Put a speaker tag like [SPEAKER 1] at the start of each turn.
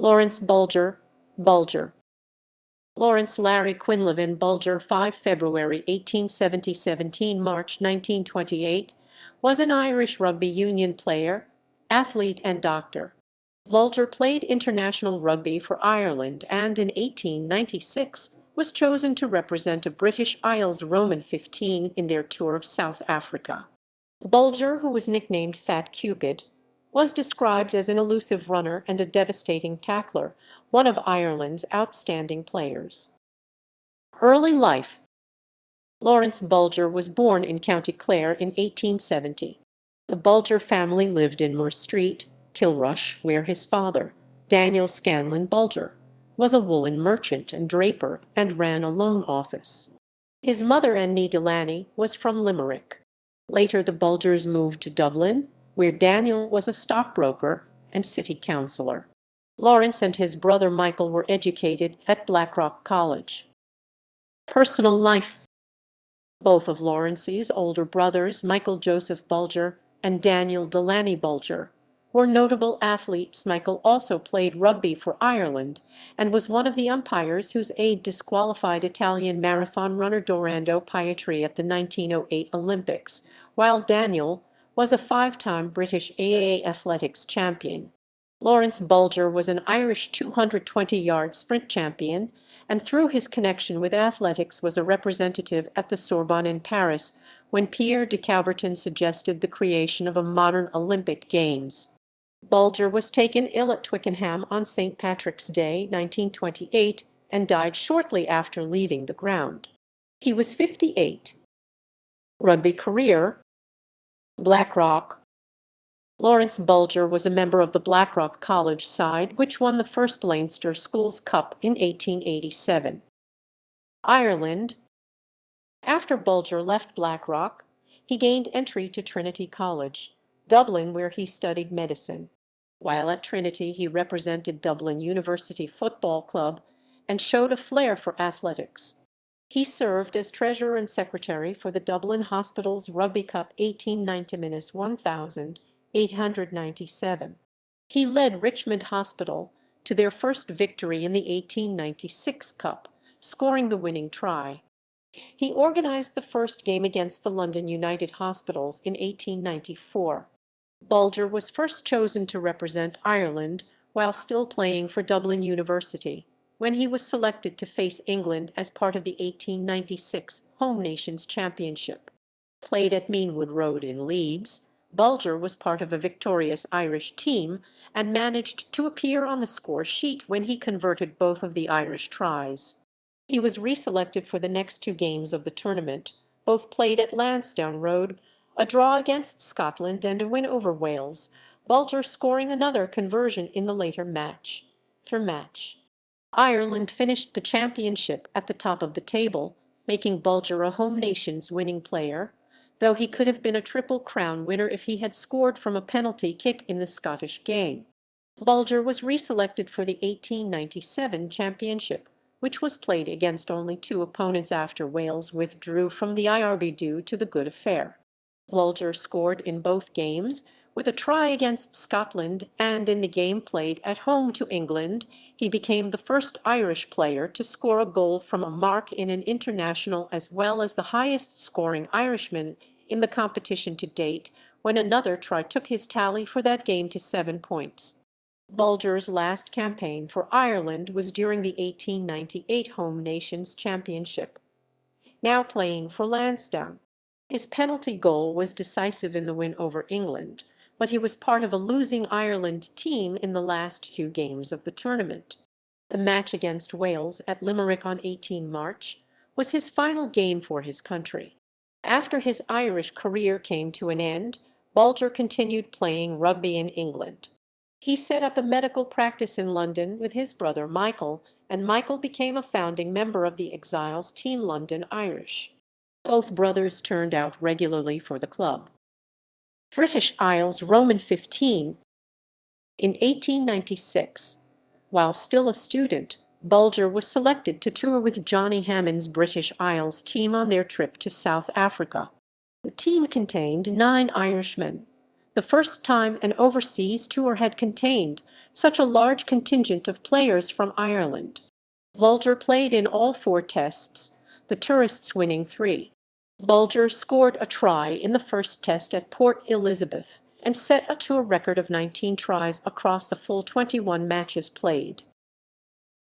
[SPEAKER 1] Lawrence Bulger, Bulger. Lawrence Larry Quinlivan Bulger 5 February 1870 17 March 1928, was an Irish rugby union player, athlete and doctor. Bulger played international rugby for Ireland and in 1896 was chosen to represent a British Isles Roman 15 in their tour of South Africa. Bulger, who was nicknamed Fat Cupid, was described as an elusive runner and a devastating tackler, one of Ireland's outstanding players. Early life. Lawrence Bulger was born in County Clare in 1870. The Bulger family lived in Moore Street, Kilrush, where his father, Daniel Scanlon Bulger, was a woolen merchant and draper and ran a loan office. His mother, Annie Delaney, was from Limerick. Later the Bulgers moved to Dublin, where Daniel was a stockbroker and city councillor. Lawrence and his brother Michael were educated at Blackrock College. Personal life. Both of Lawrence's older brothers, Michael Joseph Bulger and Daniel Delaney Bulger, were notable athletes. Michael also played rugby for Ireland and was one of the umpires whose aide disqualified Italian marathon runner Dorando Pietri at the 1908 Olympics, while Daniel was a five-time British AAA athletics champion. Lawrence Bulger was an Irish 220-yard sprint champion, and through his connection with athletics was a representative at the Sorbonne in Paris when Pierre de Coubertin suggested the creation of a modern Olympic Games. Bulger was taken ill at Twickenham on St. Patrick's Day, 1928, and died shortly after leaving the ground. He was 58. Rugby career. Blackrock. Lawrence Bulger was a member of the Blackrock College side, which won the first Leinster Schools Cup in 1887. Ireland. After Bulger left Blackrock, he gained entry to Trinity College, Dublin, where he studied medicine. While at Trinity, he represented Dublin University Football Club and showed a flair for athletics. He served as treasurer and secretary for the Dublin Hospital's Rugby Cup 1890-1897. He led Richmond Hospital to their first victory in the 1896 Cup, scoring the winning try. He organized the first game against the London United Hospitals in 1894. Bulger was first chosen to represent Ireland while still playing for Dublin University, when he was selected to face England as part of the 1896 Home Nations Championship. Played at Meanwood Road in Leeds, Bulger was part of a victorious Irish team and managed to appear on the score sheet when he converted both of the Irish tries. He was reselected for the next two games of the tournament, both played at Lansdowne Road, a draw against Scotland and a win over Wales, Bulger scoring another conversion in the later match. Ireland finished the championship at the top of the table, making Bulger a Home Nations winning player, though he could have been a Triple Crown winner if he had scored from a penalty kick in the Scottish game. Bulger was reselected for the 1897 championship, which was played against only two opponents after Wales withdrew from the IRB due to the Good Affair. Bulger scored in both games, with a try against Scotland, and in the game played at home to England, he became the first Irish player to score a goal from a mark in an international as well as the highest-scoring Irishman in the competition to date, when another try took his tally for that game to 7 points. Bulger's last campaign for Ireland was during the 1898 Home Nations Championship. Now playing for Lansdowne. His penalty goal was decisive in the win over England, but he was part of a losing Ireland team in the last few games of the tournament. The match against Wales at Limerick on 18 March was his final game for his country. After his Irish career came to an end, Bulger continued playing rugby in England. He set up a medical practice in London with his brother Michael, and Michael became a founding member of the Exiles Team London Irish. Both brothers turned out regularly for the club. British Isles Roman 15. In 1896, while still a student, Bulger was selected to tour with Johnny Hammond's British Isles team on their trip to South Africa. The team contained 9 Irishmen, the first time an overseas tour had contained such a large contingent of players from Ireland. Bulger played in all 4 tests, the tourists winning 3. Bulger scored a try in the first test at Port Elizabeth and set a tour record of 19 tries across the full 21 matches played.